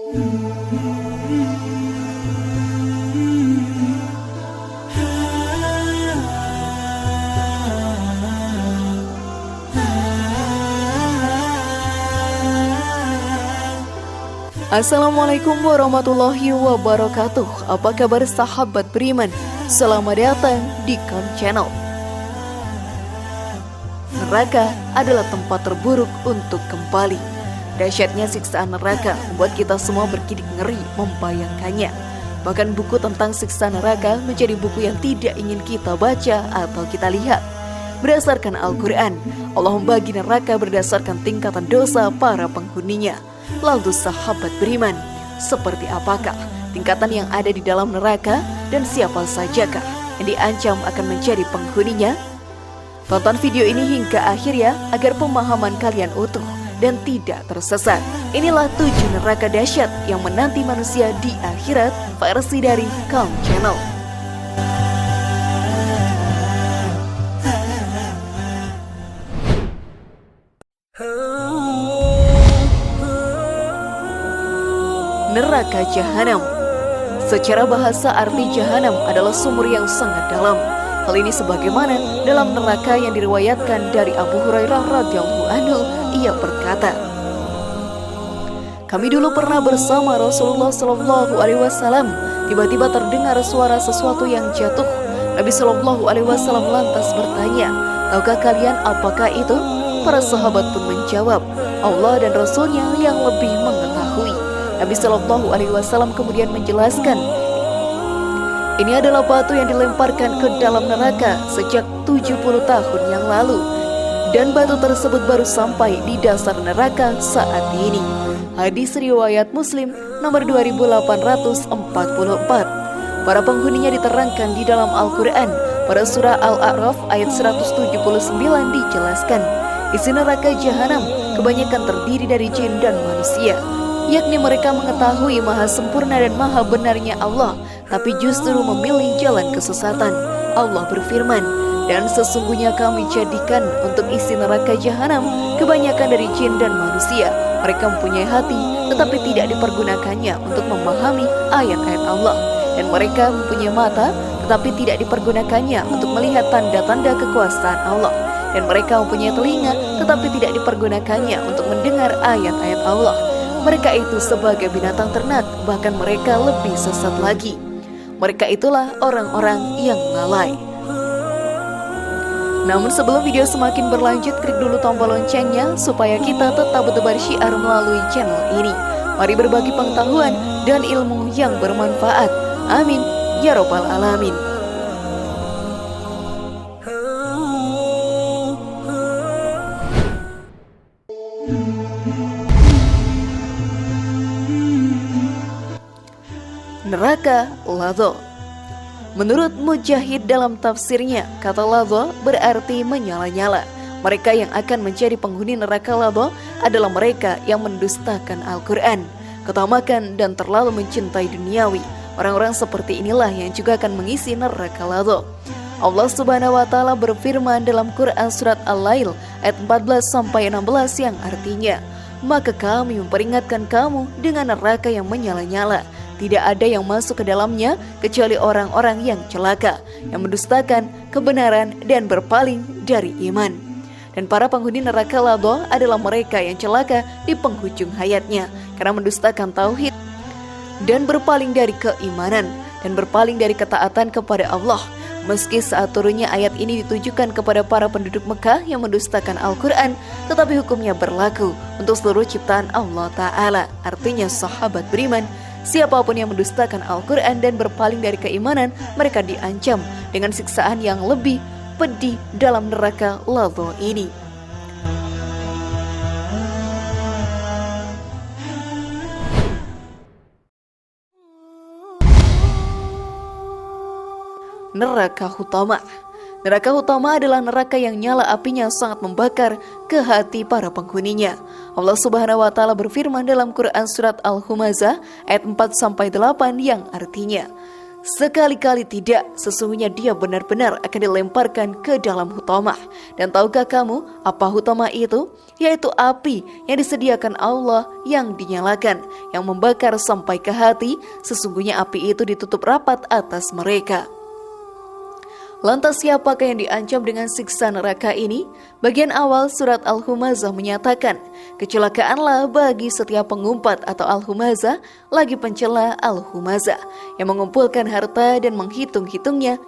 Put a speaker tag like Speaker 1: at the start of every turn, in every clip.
Speaker 1: Assalamualaikum warahmatullahi wabarakatuh. Apa kabar sahabat beriman? Selamat datang di Calm Channel. Neraka adalah tempat terburuk untuk kembali. Dahsyatnya siksaan neraka membuat kita semua bergidik ngeri membayangkannya. Bahkan buku tentang siksa neraka menjadi buku yang tidak ingin kita baca atau kita lihat. Berdasarkan Al-Quran, Allah membagi neraka berdasarkan tingkatan dosa para penghuninya. Lalu sahabat beriman, seperti apakah tingkatan yang ada di dalam neraka dan siapa sajakah yang diancam akan menjadi penghuninya? Tonton video ini hingga akhir ya, agar pemahaman kalian utuh dan tidak tersesat. Inilah 7 neraka dahsyat yang menanti manusia di akhirat, versi dari Calm Channel. Neraka Jahanam. Secara bahasa arti Jahanam adalah sumur yang sangat dalam. Hal ini sebagaimana dalam neraka yang diriwayatkan dari Abu Hurairah radhiyallahu anhu, ia berkata, kami dulu pernah bersama Rasulullah sallallahu alaihi wasallam. Tiba-tiba terdengar suara sesuatu yang jatuh. Nabi sallallahu alaihi wasallam lantas bertanya, tahukah kalian apakah itu? Para sahabat pun menjawab, Allah dan Rasulnya yang lebih mengetahui. Nabi Shallallahu Alaihi Wasallam kemudian menjelaskan, ini adalah batu yang dilemparkan ke dalam neraka sejak 70 tahun yang lalu, dan batu tersebut baru sampai di dasar neraka saat ini. Hadis riwayat Muslim nomor 2844. Para penghuninya diterangkan di dalam Al-Quran. Pada surah Al-A'raf ayat 179 dijelaskan, isi neraka Jahanam kebanyakan terdiri dari jin dan manusia, yakni mereka mengetahui maha sempurna dan maha benarnya Allah, tapi justru memilih jalan kesesatan. Allah berfirman, dan sesungguhnya kami jadikan untuk isi neraka Jahanam kebanyakan dari jin dan manusia. Mereka mempunyai hati, tetapi tidak dipergunakannya untuk memahami ayat-ayat Allah. Dan mereka mempunyai mata, tetapi tidak dipergunakannya untuk melihat tanda-tanda kekuasaan Allah. Dan mereka mempunyai telinga, tetapi tidak dipergunakannya untuk mendengar ayat-ayat Allah. Mereka itu sebagai binatang ternak, bahkan mereka lebih sesat lagi. Mereka itulah orang-orang yang lalai. Namun sebelum video semakin berlanjut, klik dulu tombol loncengnya supaya kita tetap bertebar syiar melalui channel ini. Mari berbagi pengetahuan dan ilmu yang bermanfaat. Amin ya robbal alamin. Neraka Ladho. Menurut Mujahid dalam tafsirnya, kata Ladho berarti menyala-nyala. Mereka yang akan menjadi penghuni neraka Ladho adalah mereka yang mendustakan Al-Quran, ketamakan dan terlalu mencintai duniawi. Orang-orang seperti inilah yang juga akan mengisi neraka Ladho. Allah Subhanahu wa Ta'ala berfirman dalam Quran surat Al-Lail ayat 14-16 yang artinya, maka kami memperingatkan kamu dengan neraka yang menyala-nyala. Tidak ada yang masuk ke dalamnya kecuali orang-orang yang celaka, yang mendustakan kebenaran dan berpaling dari iman. Dan para penghuni neraka Ladho adalah mereka yang celaka di penghujung hayatnya karena mendustakan tauhid dan berpaling dari keimanan dan berpaling dari ketaatan kepada Allah. Meski saat turunnya ayat ini ditujukan kepada para penduduk Mekah yang mendustakan Al-Quran, tetapi hukumnya berlaku untuk seluruh ciptaan Allah Ta'ala. Artinya sahabat beriman, siapapun yang mendustakan Al-Quran dan berpaling dari keimanan, mereka diancam dengan siksaan yang lebih pedih dalam neraka Ladho ini. Neraka Hutama. Neraka Hutama adalah neraka yang nyala apinya sangat membakar ke hati para penghuninya. Allah Subhanahu wa Ta'ala berfirman dalam Quran surat Al-Humazah ayat 4-8 yang artinya, Sekali-kali tidak, sesungguhnya dia benar-benar akan dilemparkan ke dalam hutamah. Dan tahukah kamu apa hutamah itu? Yaitu api yang disediakan Allah yang dinyalakan, yang membakar sampai ke hati. Sesungguhnya api itu ditutup rapat atas mereka. Lantas siapakah yang diancam dengan siksa neraka ini? Bagian awal surat Al-Humazah menyatakan, kecelakaanlah bagi setiap pengumpat atau Al-Humazah, lagi pencela Al-Humazah, yang mengumpulkan harta dan menghitung-hitungnya.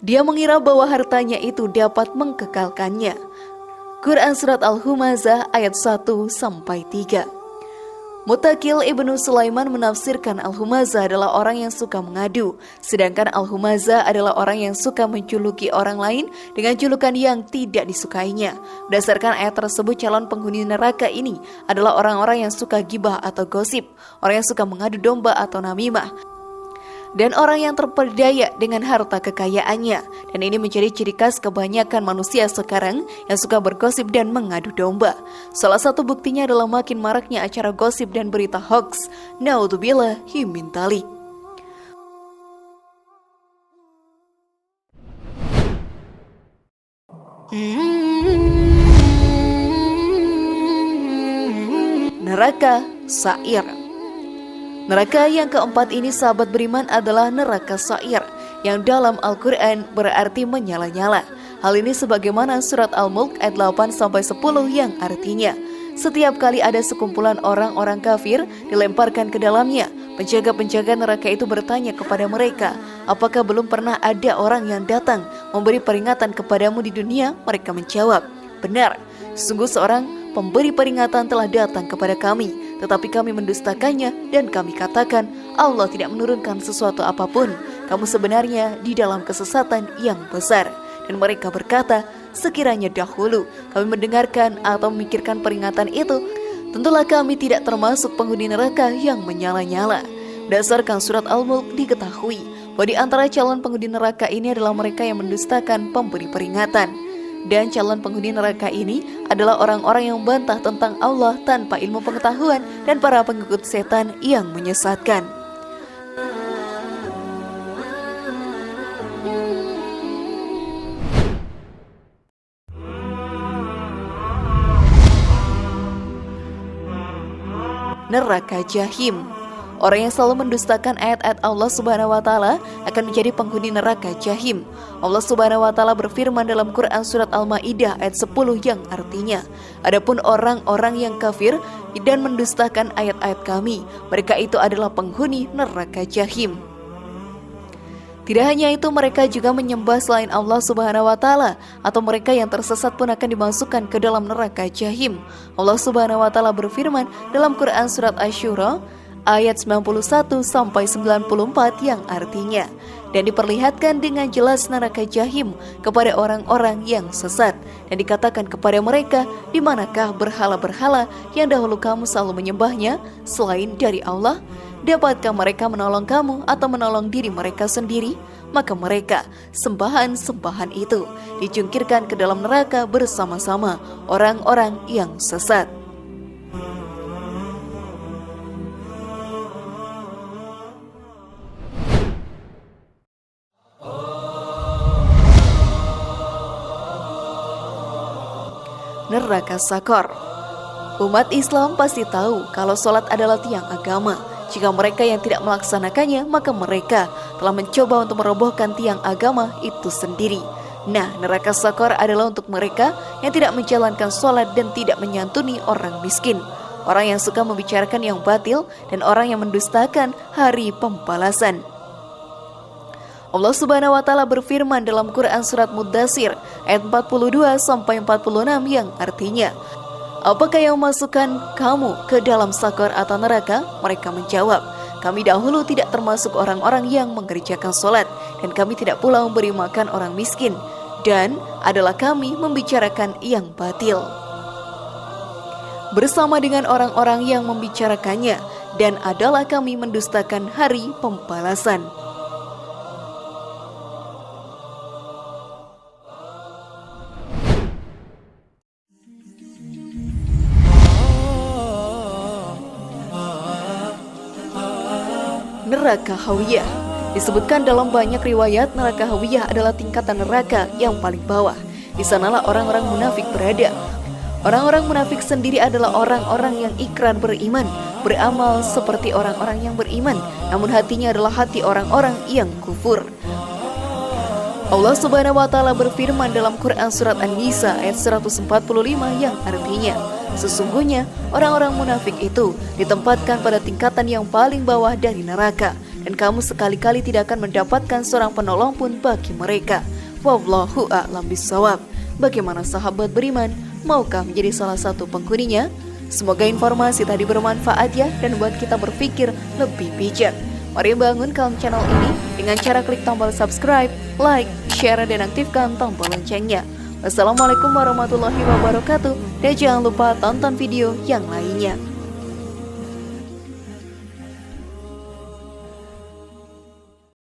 Speaker 1: Dia mengira bahwa hartanya itu dapat mengkekalkannya. Quran Surat Al-Humazah ayat 1-3. Mutakil Ibnu Sulaiman menafsirkan Al-Humazah adalah orang yang suka mengadu, sedangkan Al-Humazah adalah orang yang suka menjuluki orang lain dengan julukan yang tidak disukainya. Berdasarkan ayat tersebut, calon penghuni neraka ini adalah orang-orang yang suka gibah atau gosip, orang yang suka mengadu domba atau namimah, dan orang yang terperdaya dengan harta kekayaannya. Dan ini menjadi ciri khas kebanyakan manusia sekarang yang suka bergosip dan mengadu domba. Salah satu buktinya adalah makin maraknya acara gosip dan berita hoax. Naudzubillahi min dzalik. Neraka Sa'ir. Neraka yang keempat ini, sahabat beriman, adalah neraka Sa'ir, yang dalam Al-Quran berarti menyala-nyala. Hal ini sebagaimana surat Al-Mulk ayat 8-10 yang artinya, setiap kali ada sekumpulan orang-orang kafir dilemparkan ke dalamnya, penjaga-penjaga neraka itu bertanya kepada mereka, apakah belum pernah ada orang yang datang memberi peringatan kepadamu di dunia? Mereka menjawab, benar, sungguh seorang pemberi peringatan telah datang kepada kami, tetapi kami mendustakannya dan kami katakan Allah tidak menurunkan sesuatu apapun. Kamu sebenarnya di dalam kesesatan yang besar. Dan mereka berkata, sekiranya dahulu kami mendengarkan atau memikirkan peringatan itu, tentulah kami tidak termasuk penghuni neraka yang menyala-nyala. Berdasarkan surat Al-Mulk diketahui bahwa di antara calon penghuni neraka ini adalah mereka yang mendustakan pemberi peringatan. Dan calon penghuni neraka ini adalah orang-orang yang membantah tentang Allah tanpa ilmu pengetahuan dan para pengikut setan yang menyesatkan. Neraka Jahim. Orang yang selalu mendustakan ayat-ayat Allah Subhanahu wa Ta'ala akan menjadi penghuni neraka Jahim. Allah Subhanahu wa Ta'ala berfirman dalam Quran Surat Al-Ma'idah ayat 10 yang artinya, adapun orang-orang yang kafir dan mendustakan ayat-ayat kami, mereka itu adalah penghuni neraka Jahim. Tidak hanya itu, mereka juga menyembah selain Allah Subhanahu wa Ta'ala, atau mereka yang tersesat pun akan dimasukkan ke dalam neraka Jahim. Allah Subhanahu wa Ta'ala berfirman dalam Quran Surat Asy-Syura ayat 91-94 yang artinya, dan diperlihatkan dengan jelas neraka Jahim kepada orang-orang yang sesat, dan dikatakan kepada mereka, di manakah berhala-berhala yang dahulu kamu selalu menyembahnya selain dari Allah? Dapatkah mereka menolong kamu atau menolong diri mereka sendiri? Maka mereka, sembahan-sembahan itu, dijungkirkan ke dalam neraka bersama-sama orang-orang yang sesat. Neraka Sakor. Umat Islam pasti tahu kalau sholat adalah tiang agama. Jika mereka yang tidak melaksanakannya, maka mereka telah mencoba untuk merobohkan tiang agama itu sendiri. Nah, neraka Sakor adalah untuk mereka yang tidak menjalankan sholat dan tidak menyantuni orang miskin, orang yang suka membicarakan yang batil, dan orang yang mendustakan hari pembalasan. Allah Subhanahu wa Ta'ala berfirman dalam Quran Surat Muddatsir ayat 42-46 yang artinya, apakah yang memasukkan kamu ke dalam sakor atau neraka? Mereka menjawab, kami dahulu tidak termasuk orang-orang yang mengerjakan sholat, dan kami tidak pula memberi makan orang miskin, dan adalah kami membicarakan yang batil bersama dengan orang-orang yang membicarakannya, dan adalah kami mendustakan hari pembalasan. Neraka Hawiyah. Disebutkan dalam banyak riwayat, neraka Hawiyah adalah tingkatan neraka yang paling bawah. Di sanalah orang-orang munafik berada. Orang-orang munafik sendiri adalah orang-orang yang ikrar beriman, beramal seperti orang-orang yang beriman, namun hatinya adalah hati orang-orang yang kufur. Allah Subhanahu wa taala berfirman dalam Quran surat An-Nisa ayat 145 yang artinya, sesungguhnya orang-orang munafik itu ditempatkan pada tingkatan yang paling bawah dari neraka, dan kamu sekali-kali tidak akan mendapatkan seorang penolong pun bagi mereka. Wallahu a'lam bishawab. Bagaimana sahabat beriman? Maukah menjadi salah satu penghuninya? Semoga informasi tadi bermanfaat ya, dan buat kita berpikir lebih bijak. Mari bangun kaum channel ini dengan cara klik tombol subscribe, like, share, dan aktifkan tombol loncengnya. Wassalamualaikum warahmatullahi wabarakatuh. Dan jangan lupa tonton video yang lainnya.